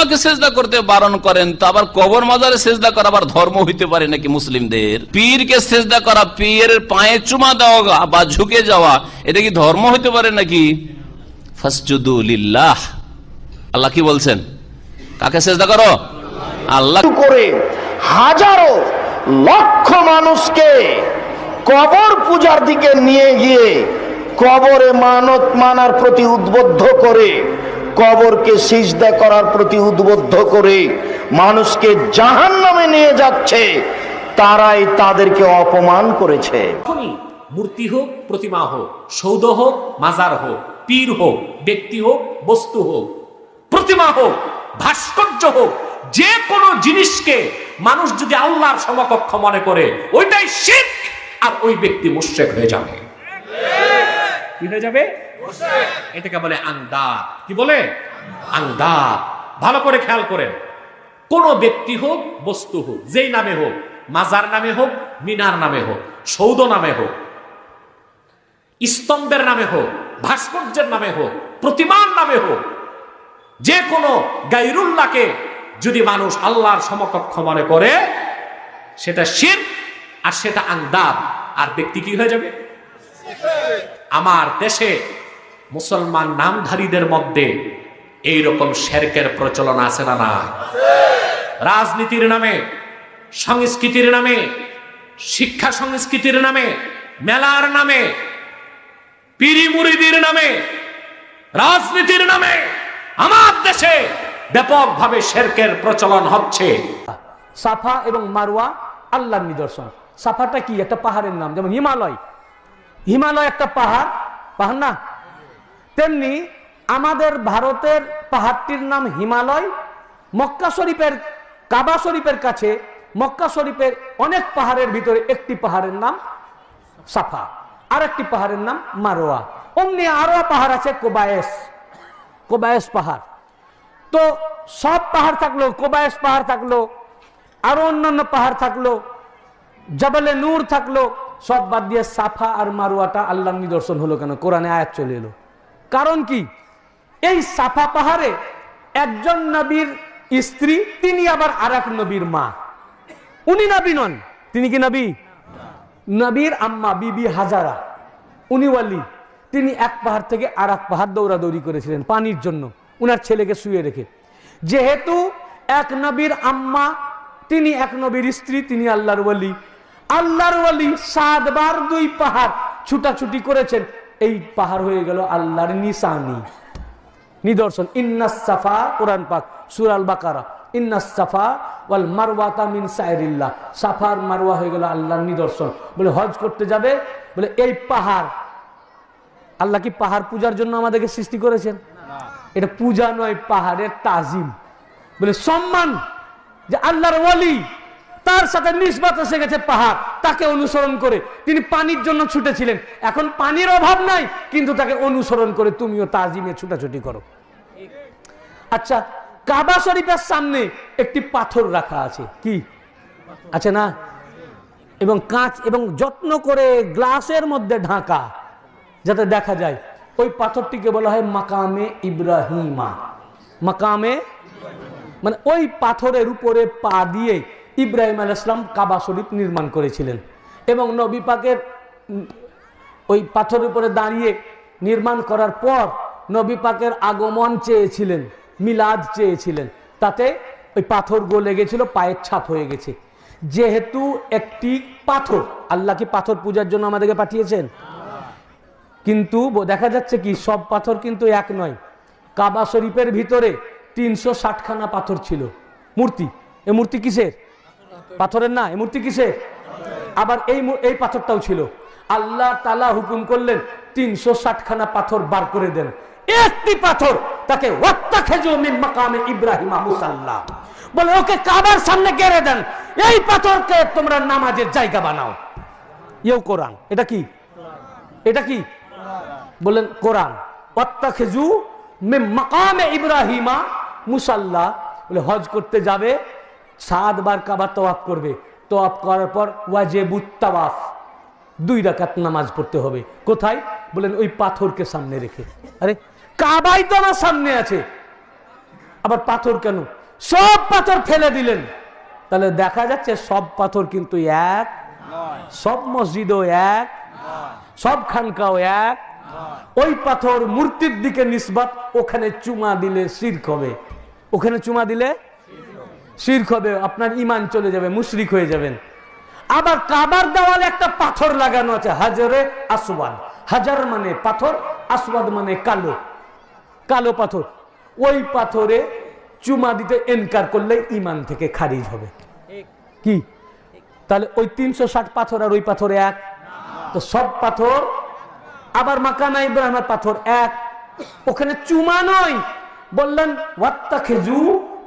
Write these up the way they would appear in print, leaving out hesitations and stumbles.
আল্লাহকে সেজদা করতে বারণ করেন, তো আবার কবর মাজারে সেজদা করা আবার ধর্ম হইতে পারে নাকি মুসলিমদের? পীরকে সেজদা করা, পীরের পায়ে চুমা দেওয়া বা ঝুঁকে যাওয়া, এটা কি ধর্ম হইতে পারে নাকি? ফাসজুদু লিল্লাহ, আল্লাহ কি বলছেন? কাকে সেজদা করো? আল্লাহ করে হাজারো লক্ষ মানুষকে কবর পূজার দিকে নিয়ে গিয়ে কবরে মানত মানার প্রতি উদ্বুদ্ধ করে, কবরকে সিজদা করার প্রতি উদ্বুদ্ধ করে মানুষকে জাহান্নামে নিয়ে যাচ্ছে, তারাই তাদেরকে অপমান করেছে। মূর্তি হোক, প্রতিমা হোক, সৌধ হোক, মাজার হোক, পীর হোক, ব্যক্তি হোক, বস্তু হোক, প্রতিমা হোক, ভাস্কর্য হোক, যে কোনো জিনিসকে মানুষ যদি আল্লাহর সমকক্ষ মনে করে, ওইটাই শিরক, আর ওই ব্যক্তি মুশরিক হয়ে যাবে। কি হয়ে যাবে? এটাকে বলে আন্দাদ। কি বলে? আন্দাদ। ভালো করে খেয়াল করেন, কোন ব্যক্তি হোক, বস্তু হোক, যেই নামে হোক, মাজার নামে হোক, মিনার নামে হোক, সৌধ নামে হোক, স্তম্ভের নামে হোক, ভাস্কর্যের নামে হোক, প্রতিমার নামে হোক, যে কোনো গায়রুল্লাহকে যদি মানুষ আল্লাহর সমকক্ষ মনে করে, সেটা শিরক আর সেটা আন্দাদ, আর ব্যক্তি কি হয়ে যাবে? আমার দেশে মুসলমান নামধারীদের মধ্যে এইরকম শিরকের প্রচলন আছে না? না। রাজনীতির নামে, সংস্কৃতির নামে, শিক্ষা সংস্কৃতির নামে, মেলার নামে, পীরি মুরিদির নামে, রাজনীতির নামে আমার দেশে ব্যাপকভাবে শিরকের প্রচলন হচ্ছে। সাফা এবং মারওয়া আল্লাহর নিদর্শন। সাফাটা কি? একটা পাহাড়ের নাম, যেমন হিমালয়। হিমালয় একটা পাহাড়, পাহাড় না? তেমনি আমাদের ভারতের পাহাড়টির নাম হিমালয়। মক্কা শরীফের, কাবা শরীফের কাছে মক্কা শরীফের অনেক পাহাড়ের ভিতরে একটি পাহাড়ের নাম সাফা, আর একটি পাহাড়ের নাম মারওয়া। অমনি আরো পাহাড় আছে কোবায়েস, কোবায়েস পাহাড়। তো সব পাহাড় থাকলো, কোবায়েস পাহাড় থাকলো, আরো অন্যান্য পাহাড় থাকলো, জাবালে নূর থাকলো, সব বাদ দিয়ে সাফা আর মারওয়াটা আল্লাহর নিদর্শন হলো কেন? কোরআনে আয়াত চলে এলো। কারণ কি? এই সাফা পাহাড়ে একজন নবীর স্ত্রী, তিনি আবার আর এক নবীর মা। উনি নবী নন, তিনি কি নবী? নবীর আম্মা বিবি হাজারা, উনি ওয়ালি। তিনি এক পাহাড় থেকে আর এক পাহাড় দৌড়াদৌড়ি করেছিলেন পানির জন্য, উনার ছেলেকে শুয়ে রেখে। যেহেতু এক নবীর আম্মা, তিনি এক নবীর স্ত্রী, তিনি আল্লাহর ওয়ালি। আল্লাহর ওয়ালি 7 বার 2 পাহাড় ছুটাছুটি করেছেন, এই পাহাড় হয়ে গেল আল্লাহর নিশানি, নিদর্শন। ইন্নাস সাফা, কোরআন পাক সূরা আল বাকারা, ইন্নাস সাফা ওয়াল মারওয়াতা মিন শাইরিল্লাহ। সাফা আর মারওয়া হয়ে গেল আল্লাহর নিদর্শন। বলে হজ করতে যাবে, বলে এই পাহাড়, আল্লাহ কি পাহাড় পূজার জন্য আমাদেরকে সৃষ্টি করেছেন? এটা পূজা নয়, পাহাড়ের তাজিম, বলে সম্মান। যে আল্লাহর ওয়ালি, তার সাথে নিসবত এসে গেছে পাহাড়, তাকে অনুসরণ করে। তিনি পানির জন্য ছুটেছিলেন, এখন পানির অভাব নাই, কিন্তু তাকে অনুসরণ করে তুমিও তাজিমে ছুটাছুটি করো। আচ্ছা, কাবা শরীফের সামনে একটি পাথর রাখা আছে, কি আছে না? এবং কাঁচ এবং যত্ন করে গ্লাসের মধ্যে ঢাকা, যাতে দেখা যায়। ওই পাথরটিকে বলা হয় মাকামে ইব্রাহিমা। মাকামে মানে ওই পাথরের উপরে পা দিয়ে ইব্রাহিম আলাইহিস সালাম কাবা শরীফ নির্মাণ করেছিলেন। এবং নবী পাকের ওই পাথরের উপরে দাঁড়িয়ে নির্মাণ করার পর নবী পাকের আগমন চেয়েছিলেন, মিলাদ চেয়েছিলেন, তাতে ওই পাথর গলে গেছিল, পায়ের ছাপ হয়ে গেছে। যেহেতু একটি পাথর, আল্লাহ কি পাথর পূজার জন্য আমাদেরকে পাঠিয়েছেন? কিন্তু দেখা যাচ্ছে কি সব পাথর কিন্তু এক নয়। কাবা শরীফের ভিতরে 360খানা পাথর ছিল, মূর্তি। এই মূর্তি কিসের? পাথরের না, এই মূর্তি কিসের? আবার এই পাথরটাও ছিল। আল্লাহ তাআলা হুকুম করলেন 360খানা পাথর বার করে দেন। একটি পাথর তাকে ওয়াত্তাখিযু মিন মাকামে ইব্রাহিম মুসাল্লা, বলে ওকে কাবার সামনে গেড়ে দেন, এই পাথরকে তোমরা নামাজের জায়গা বানাও। ইও কোরআন। এটা কি? এটা কি বলেন? কোরআন। ওয়াত্তাখিযু মিন মাকামে ইব্রাহিম মুসাল্লা, বলে হজ করতে যাবে 7 বার কাবা তওয়াফ করবে, তওয়াফ করার পর ওয়াজিবুত তাওয়াফ 2 রাকাত নামাজ পড়তে হবে। কোথায়? বলেন ওই পাথরকে সামনে রেখে। আরে কাবাই তো আমার সামনে আছে, আবার পাথর কেন? সব পাথর ফেলে দিলেন, তাহলে দেখা যাচ্ছে সব পাথর কিন্তু এক, সব মসজিদও এক, সব খানকাও এক। ওই পাথর মূর্তির দিকে নিসবত, ওখানে চুমা দিলে শিরক হবে, ওখানে চুমা দিলে শিরক হবে, আপনার ঈমান চলে যাবে, মুশরিক হয়ে যাবেন। আবার কাবার দেওয়ালে একটা পাথর লাগানো আছে, হাজারে আসওয়াদ। হাজার মানে পাথর, আসওয়াদ মানে কালো, কালো পাথর। ওই পাথরে চুমা দিতে ইনকার করলে ঈমান থেকে খারিজ হবে। কি তাহলে ওই 360 পাথর আর ওই পাথরে এক, তো সব পাথর। আবার মাকামে ইব্রাহিমের পাথর এক, ওখানে চুমা নয়, বললেন ওয়াত্তাখিযু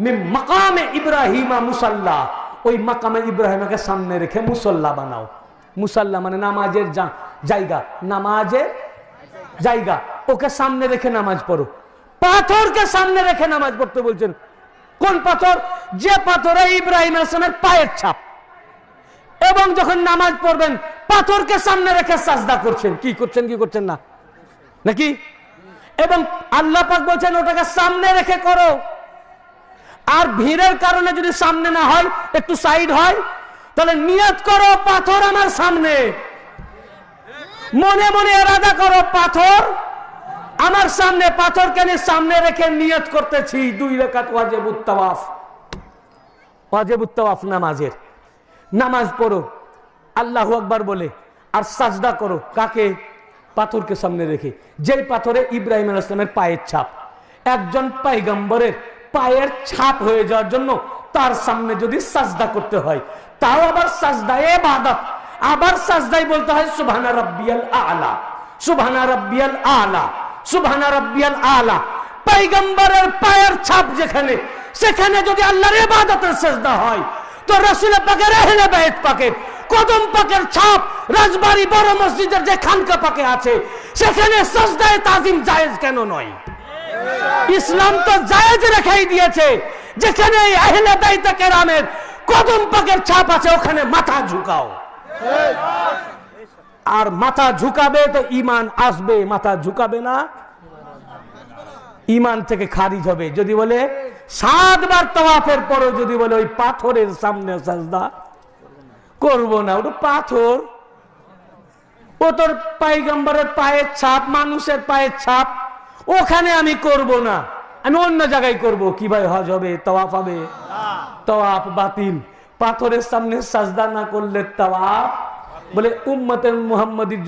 মিন মাকামে ইব্রাহিমা মুসাল্লা, ওই মাকামে ইব্রাহিমকে সামনে রেখে মুসল্লা বানাও। মুসাল্লা মানে নামাজের জায়গা, নামাজের জায়গা, ওকে সামনে রেখে নামাজ পড়ো। পাথরকে সামনে রেখে নামাজ পড়তে বলছেন। কোন পাথর? যে পাথরে ইব্রাহিম আলাইহিস সালামের পায়ের ছাপ। এবং যখন নামাজ পড়বেন পাথরকে সামনে রেখে সাজদা করছেন। কি করছেন, কি করছেন না নাকি? এবং আল্লাহ পাক বলছেন ওটাকে সামনে রেখে করো। আর ভিড়ের কারণে যদি সামনে না হয়, একটু সাইড হয়, তাহলে নিয়ত করো পাথর আমার সামনে, মনে মনে ইরাদা করো পাথর আমার সামনে। পাথরকে সামনে রেখে নিয়ত করতেছি 2 রাকাত ওয়াজিবুত তাওয়াফ, ওয়াজিবুত তাওয়াফ নামাজের। নামাজ পড়ো আল্লাহু আকবার বলে, আর সাজদা করো কাকে? পাথরকে সামনে রেখে। যেই পাথরে ইব্রাহিম আলাইহিস সালামের পায়ের ছাপ। একজন পয়গম্বরের পায়ের ছাপ হয়ে যাওয়ার জন্য তার সামনে যদি সাজদা করতে হয়, তাও আবার সাজদায়ে ইবাদত, আবার সাজদায় বলতে হয় সুবহানা রাব্বিয়াল আলা, সুবহানা রাব্বিয়াল আলা, সুবহানা রাব্বিয়াল আলা। পয়গম্বরের পায়ের ছাপ যেখানে, সেখানে যদি আল্লাহর ইবাদতের সাজদা হয়, তো রাসূল পাকের আহলে বাইত পাকের কদম পাকের ছাপ রাজবাড়ী বড় মসজিদের যে খানকা পাকে আছে, সেখানে সাজদায়ে তাজিম জায়েজ কেন নয়? ইসলাম তো জায়েজ রেখেই দিয়েছে। যেখানে আহলে বাইত কেরামের কদম পাকের ছাপ আছে, ওখানে মাথা ঝুঁকাও। আর মাথা ঝুঁকাবে তো ঈমান আসবে, মাথা ঝুঁকাবে না ঈমান থেকে খারিজ হবে। যদি বলে 7 বার তাওয়াফের পরে যদি বলে ওই পাথরের সামনে সাজদা করব না, ওটা পাথর, ও তোর পয়গম্বরের পায়ের ছাপ, মানুষের পায়ের ছাপ, ওখানে আমি করব না, আমি অন্য জায়গায় করব। কি ভাই হজ হবে, তাওয়াফ হবে? তাওয়াফ বাতিল। পাথরের সামনে সাজদা না করলে তাওয়াফ, বলে উম্মতের মুহাম্মাদির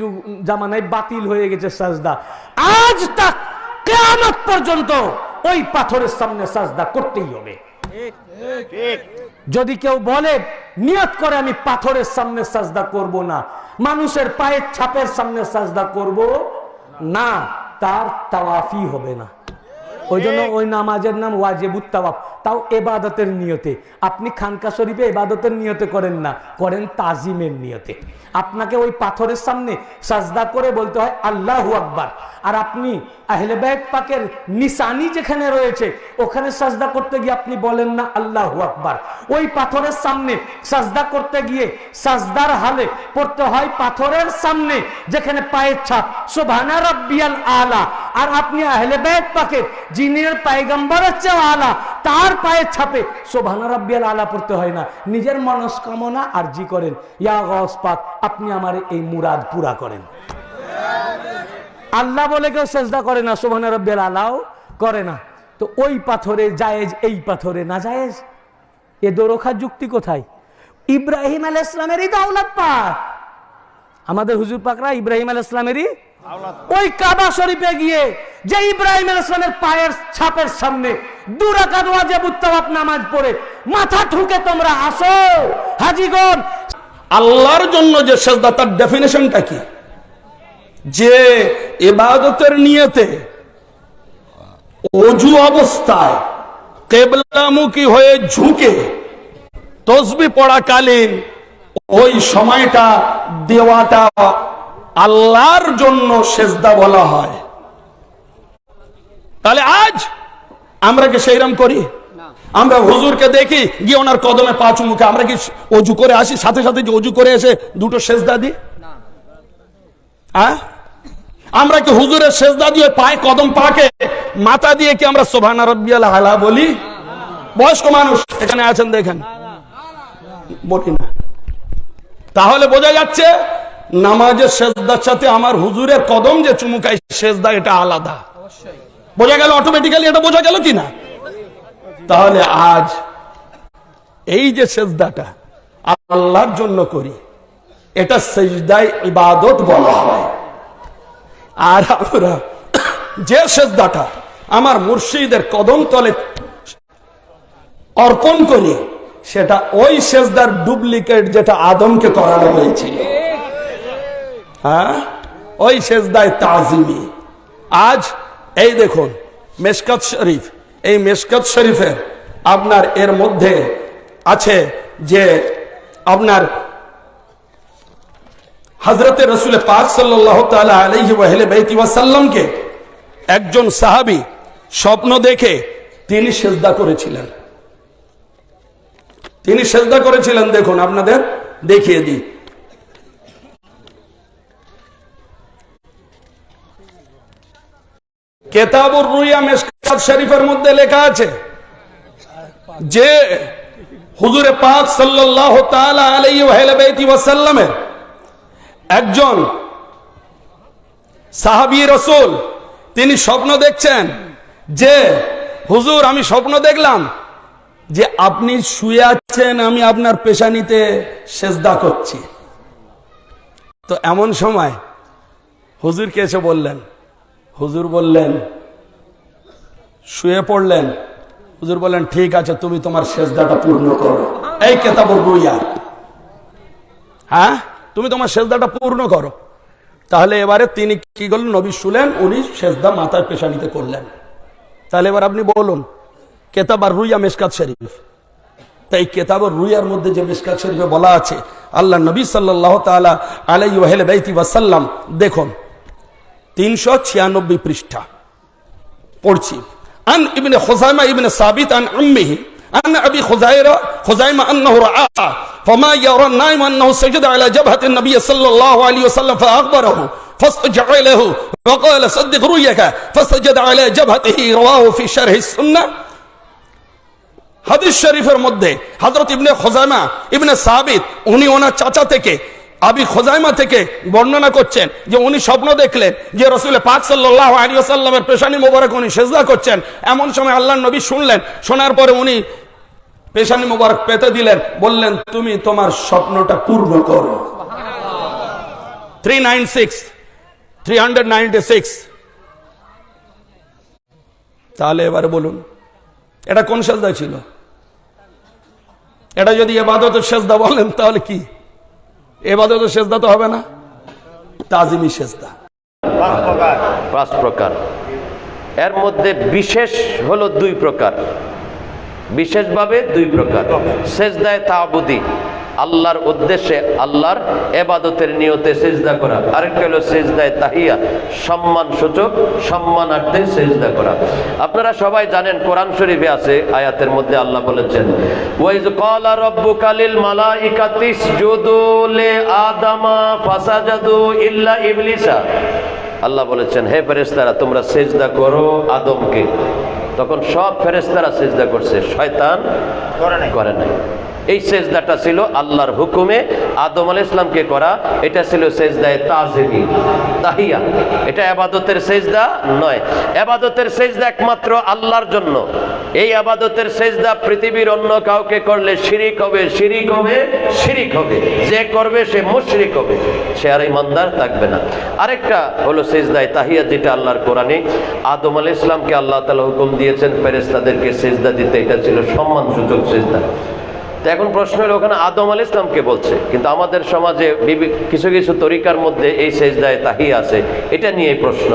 জামানায় বাতিল হয়ে গেছে সাজদা। আজ তাক কিয়ামত পর্যন্ত ওই পাথরের সামনে সাজদা করতেই হবে। যদি কেউ বলে নিয়ত করে আমি পাথরের সামনে সাজদা করব না, মানুষের পায়ের ছাপের সামনে সাজদা করব না, তার তাওয়াফই হবে না। ওই জন্য ওই নামাজের নাম ওয়াজিবুত তাওয়াফ, তাও ইবাদতের নিয়তে। আপনি খানকা শরীফে ইবাদতের নিয়তে করেন না, করেন তাজিমের নিয়তে। আপনাকে ওই পাথরের সামনে সাজদা করে বলতে হয় আল্লাহু আকবার। আর আপনি আহলে বাইত পাকের নিশানি যেখানে রয়েছে, ওখানে সাজদা করতে গিয়ে আপনি বলেন না আল্লাহু আকবার। ওই পাথরের সামনে সাজদা করতে গিয়ে সাজদার হালে পড়তে হয় পাথরের সামনে যেখানে পায়ের ছাপ, সুবহানা রাব্বিয়াল আলা। আর আপনি আহলে বাইত পাকের যিনি পয়গম্বরের চেয়ে আলা, তার পায়ের ছাপে সুবহানা রাব্বিয়াল আলা পড়তে হয় না। নিজের মনস্কামনা আরজি করেন, ইয়া গাউস পাক আপনি আমার এই মুরাদ পুরা করেন। আল্লাহ বলে কেউ সেজদা করে না, সুবহানা রাব্বিয়াল আলাও করে না। তো ওই পাথরে জায়েজ, এই পাথরে না জায়েজ, এ দোরখার যুক্তি কোথায়? ইব্রাহিম আলাইহিস সালামেরই দাওলাত পাক। আমাদের হুজুর পাকরা ইব্রাহিম আলাইহিস সালামেরই ওই কাবা শরীফে গিয়ে যে ইব্রাহিম আলাইহিস সালামের পায়ের ছাপের সামনে 2 রাকাত ওয়াজিবুত তাওয়াফ নামাজ পড়ে মাথা ঠুকে তোমরা আসো হাজীগণ। আল্লাহর জন্য যে সেজদা, তার ডেফিনেশনটা কি? যে ইবাদতের নিয়তে ওযু অবস্থায় কিবলামুখী হয়ে ঝুঁকে তাসবিহ পড়াকালীন ওই সময়টা দেওয়াটা আল্লাহর জন্য সেজদা বলা হয়। তাহলে আজ আমরা কি সেইরকম করি? আমরা হুজুরকে দেখি গিয়ে ওনার কদমে পা চুমুকে, আমরা কি ওযু করে আসি, সাথে সাথে যে ওযু করে এসে 2টো সেজদা দিই? আমরা কি হুজুরের সেজদা দিয়ে পায়ে কদম পাকে মাথা দিয়ে কি আমরা সুবহানা রাব্বিয়াল আলা বলি? বয়স্ক মানুষ এখানে আছেন দেখেন, বলি না। তাহলে বোঝা যাচ্ছে নামাজের সেজদার সাথে আমার হুজুরের কদম যে চুমুকাই সেজদা এটা আলাদা। বোঝা গেল অটোমেটিক্যালি, এটা বোঝা গেল কিনা? তাহলে আজ এই যে সেজদাটা আল্লাহর জন্য করি, এটা সেজদায় ইবাদত বলা হয়। আর আমরা যে সেজদাটা আমার মুর্শিদের কদম তলে অর্পণ করি, সেটা ওই সেজদার ডুপ্লিকেট যেটা আদমকে করানো হয়েছিল। হ্যাঁ, ওই সেজদায় তাজিমি। আজ এই দেখুন মেশকাত শরীফ, এই মেশকাত শরীফের আপনার এর মধ্যে আছে যে আপনার হযরতে রাসূল পাক সাল্লাল্লাহু তাআলা আলাইহি ওয়া আলিহি ওয়াসাল্লামকে একজন সাহাবী স্বপ্ন দেখে তিনি সিজদা করেছিলেন। তিনি সিজদা করেছিলেন, দেখুন আপনাদের দেখিয়ে দিই। কিতাবুর রুইয়া মিশকাত শরীফের মধ্যে লেখা আছে যে হুজুরে পাক সাল্লাল্লাহু তাআলা আলাইহি ওয়া আলিহি ওয়াসাল্লামের একজন সাহাবী রাসূল তিনি স্বপ্ন দেখছেন যে হুজুর আমি স্বপ্ন দেখলাম যে আপনি শুয়ে আছেন, আমি আপনার পেশানিতে সেজদা করছি। তো এমন সময় হুজুরকে এসে বললেন, হুজুর বললেন শুয়ে পড়লেন, হুজুর বললেন ঠিক আছে তুমি তোমার সেজদাটা পূর্ণ করো। এই কিতাবুর রুইয়া, হ্যাঁ তুমি তোমার সেজদাটা পূর্ণ করো। তাহলে এবারে তিনি কি করলেন, নবী শুলেন, উনি সেজদা মাথার পেশানিতে করলেন। তাহলে এবার আপনি বলুন কিতাবুর রুইয়া মিশকাত শরীফ, তাই কিতাবুর রুইয়ার মধ্যে যে মিশকাত শরীফে বলা আছে আল্লাহ নবী সাল্লাল্লাহু তাআলা আলাইহি ওয়া আলিহি ওয়াসাল্লাম, দেখুন 396 পৃষ্ঠা পড়ছি। আন ইবনে খুযাইমা ইবনে সাবিত আন উম্মিহি আন আবি খুযাইমা আন্নাহু রাআ ফামা ইয়ারা নাইম আন্নাহু সাজাদা আলা জাবহাতি নবী সাল্লাল্লাহু আলাইহি ওয়াসাল্লাম ফাআখবারাহু فاستجع له وقال صدق رؤيك فسجد على جبهته رواه في شرح السنة। হাদিস শরীফের মধ্যে হযরত ইবনে খুযাইমা ইবনে সাবিত উনি ওনার চাচা থেকে আবি খুযাইমা থেকে বর্ণনা করছেন যে উনি স্বপ্ন দেখলেন যে রাসূল পাক সাল্লাল্লাহু আলাইহি ওয়াসাল্লামের পেশানি মোবারক উনি সিজদা করছেন। এমন সময় আল্লাহর নবী শুনলেন, শোনার পরে উনি পেশানি মোবারক পেতে দিলেন, বললেন তুমি তোমার স্বপ্নটা পূর্ণ করো। 396 তাহলে এবারে বলুন এটা কোন সেজদা ছিল? এটা যদি ইবাদতের সেজদা বলেন তাহলে কি? ইবাদতের সেজদা তো হবে না, তাজিমি সেজদা। 5 প্রকার, এর মধ্যে বিশেষ হলো 2 প্রকার, বিশেষভাবে 2 প্রকার। সেজদায়ে তা'বুদি, আল্লাহর উদ্দেশ্যে আল্লাহর ইবাদতের নিয়তে সিজদা করা। আরেকটা হলো সিজদায়ে তাহিয়া, সম্মান সূচক সম্মানার্থে সিজদা করা। আপনারা সবাই জানেন কোরআন শরীফে আছে আয়াতের মধ্যে আল্লাহ বলেছেন ওয়াইজ ক্বালা রাব্বুকা লিল মালাইকাতি ইসজুদু লি আদামা ফাসাজাদু ইল্লা ইবলিসা। আল্লাহ বলেছেন হে ফেরেশতারা তোমরা সিজদা করো আদমকে। তখন সব ফেরেশতারা সিজদা করছে, শয়তান করে নাই। এই সেজদাটা ছিল আল্লাহর হুকুমে আদম আলাইহিস সালামকে করা। এটা ছিল সেজদায়ে তাজিমি, তাহিয়া। এটা ইবাদতের সেজদা নয়। ইবাদতের সেজদা একমাত্র আল্লাহর জন্য। এই ইবাদতের সেজদা পৃথিবীর অন্য কাউকে করলে শিরিক হবে, শিরিক হবে, শিরিক হবে। যে করবে সে মুশরিক হবে, সে আর ঈমানদার থাকবে না। আরেকটা হলো সেজদায়ে তাহিয়া, যেটা আল্লাহর কোরআনে আদম আলাইহিস সালামকে আল্লাহ তাআলা হুকুম দিয়েছেন ফেরেশতাদেরকে সেজদা দিতে। এটা ছিল সম্মানসূচক সেজদা। এখন প্রশ্ন হলো ওখানে আদম আলাইহিস সালামকে বলছে, কিন্তু আমাদের সমাজে কিছু কিছু তরিকার মধ্যে এই সেজদায়ে তাহিয়া আছে। এটা নিয়ে প্রশ্ন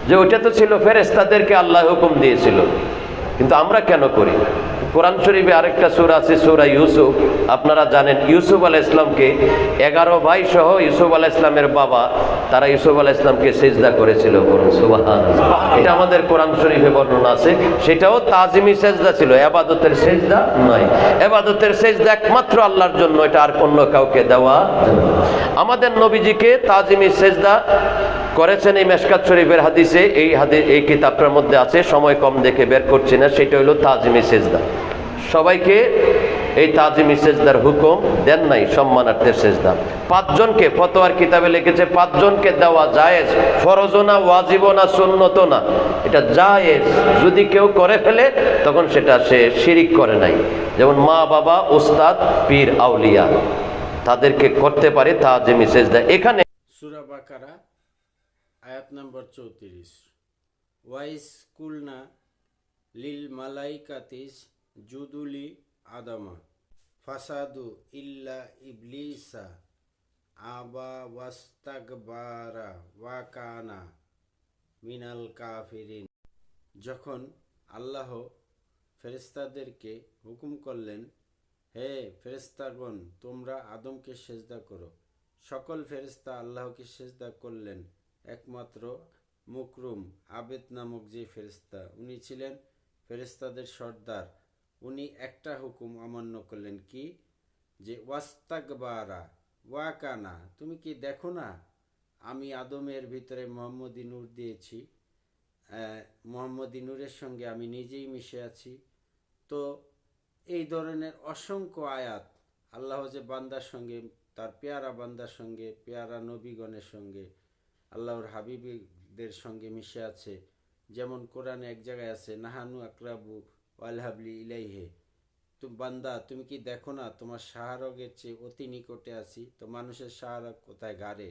যে ওইটা তো ছিল ফেরেশতাদেরকে আল্লাহ হুকুম দিয়েছিল, কিন্তু আমরা কেন করি? কোরআন শরীফে আরেকটা সূরা আছে, সূরা ইউসুফ। আপনারা জানেন ইউসুফ আলাইহিস সালামকে 11 ভাই সহ ইউসুফ আলাইহিস সালামের বাবা, তারা ইউসুফ আলাইহিস সালামকে সিজদা করেছিল। সুবহানাল্লাহ, এটা আমাদের কোরআন শরীফে বর্ণনা আছে। সেটাও তাজিমি সেজদা ছিল, ইবাদতের সেজদা নয়। ইবাদতের সেজদা একমাত্র আল্লাহর জন্য, এটা আর অন্য কাউকে দেওয়া যাবে না। আমাদের নবীজিকে তাজিমি সেজদা করেছেন এই মেশকাত শরীফের হাদিসে, এই কিতাবটার মধ্যে আছে, সময় কম দেখে বের করছি না, সেটা হলো তাজিমি সেজদা। সবাইকে এই তাজিমি সেজদার হুকুম দেন নাই, সম্মানার্থে সেজদা। 5 জনকে, ফতোয়ার কিতাবে লিখেছে 5 জনকে দেওয়া জায়েজ, ফরজও না, ওয়াজিবও না, সুন্নতও না, এটা জায়েজ। যদি কেউ করে ফেলে তখন সেটা সে শিরিক করে নাই। যেমন মা বাবা, উস্তাদ, পীর, আউলিয়া, তাদেরকে করতে পারে তাজিমি সেজদা। এখানে সূরা বাকারা আয়াত নম্বর 34, ওয়াইস কুলনা লিল মালাইকাতিস জুদুলি আদামা ফাসাদু ইল্লা ইবলিসা আবা ওয়াস্তাকবারা ওয়া কানা মিনাল কাফিরিন। যখন আল্লাহ ফেরেশতাদেরকে হুকুম করলেন, হে ফেরেশতাগণ, তোমরা আদমকে সেজদা করো, সকল ফেরেশতা আল্লাহকে সেজদা করলেন, একমাত্র মুকরুম আবেদ নামক যে ফেরেশতা, উনি ছিলেন ফেরেশতাদের সর্দার, উনি একটা হুকুম অমান্য করলেন, কি? যে ওয়াস্তাকবারা ওয়া কানা, তুমি কি দেখো না আমি আদমের ভিতরে মোহাম্মদী নূর দিয়েছি, মোহাম্মদী নূরের সঙ্গে আমি নিজেই মিশে আছি। তো এই ধরনের অসংখ্য আয়াত আল্লাহ যে বান্দার সঙ্গে, তার পেয়ারা বান্দার সঙ্গে, পেয়ারা নবীগণের সঙ্গে, আল্লাহর হাবিবদের সঙ্গে মিশে আছে। যেমন কোরআনে এক জায়গায় আছে, নাহানু আকরাবু ওয়াল হাবলি ইলাইহে, তো বান্দা তুমি কি দেখো না তোমার শাহরগের চেয়ে অতি নিকটে আছি। তো মানুষের শাহরগ কোথায়? ঘাড়ে।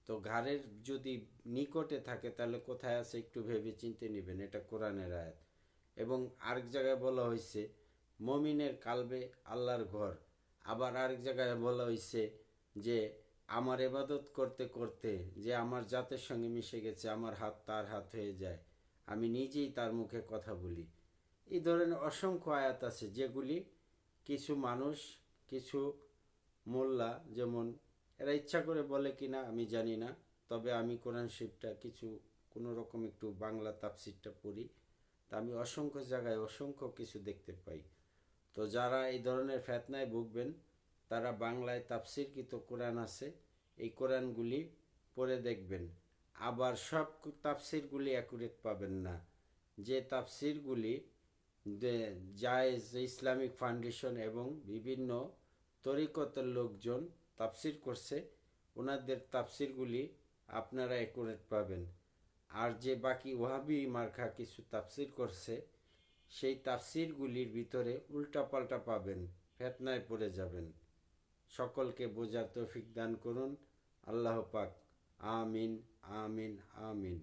তো ঘাড়ের যদি নিকটে থাকে তাহলে কোথায় আছে একটু ভেবে চিন্তে নেবেন, এটা কোরআনের আয়াত। এবং আরেক জায়গায় বলা হয়েছে মমিনের কালবে আল্লাহর ঘর। আবার আরেক জায়গায় বলা হয়েছে যে আমার ইবাদত করতে করতে যে আমার জাতের সঙ্গে মিশে গেছে, আমার হাত তার হাত হয়ে যায়, আমি নিজেই তার মুখে কথা বলি। এই ধরনের অসংখ্য আয়াত আছে, যেগুলি কিছু মানুষ, কিছু মোল্লা, যেমন এরা ইচ্ছা করে বলে কিনা আমি জানি না, তবে আমি কোরআন শরীফটা কোনো রকম একটু বাংলা তাফসিরটা পড়ি, তা আমি অসংখ্য জায়গায় অসংখ্য কিছু দেখতে পাই। তো যারা এই ধরনের ফেতনায় ভুগবেন তারা বাংলায় তাফসিরকৃত কোরআন আছে, এই কোরআনগুলি পড়ে দেখবেন। আবার সব তাফসিরগুলি অ্যাকুরেট পাবেন না। যে তাফসিরগুলি জায়েজ ইসলামিক ফাউন্ডেশন এবং বিভিন্ন তরিকতের লোকজন তাফসির করছে, ওনাদের তাফসিরগুলি আপনারা অ্যাকুরেট পাবেন। আর যে বাকি ওয়াহাবি মার্কা কিছু তাফসির করছে, সেই তাফসিরগুলির ভিতরে উল্টাপাল্টা পাবেন, ফেতনায় পড়ে যাবেন। সকলকে বোঝার তৌফিক দান করুন আল্লাহ পাক। আমিন, আমিন, আমিন।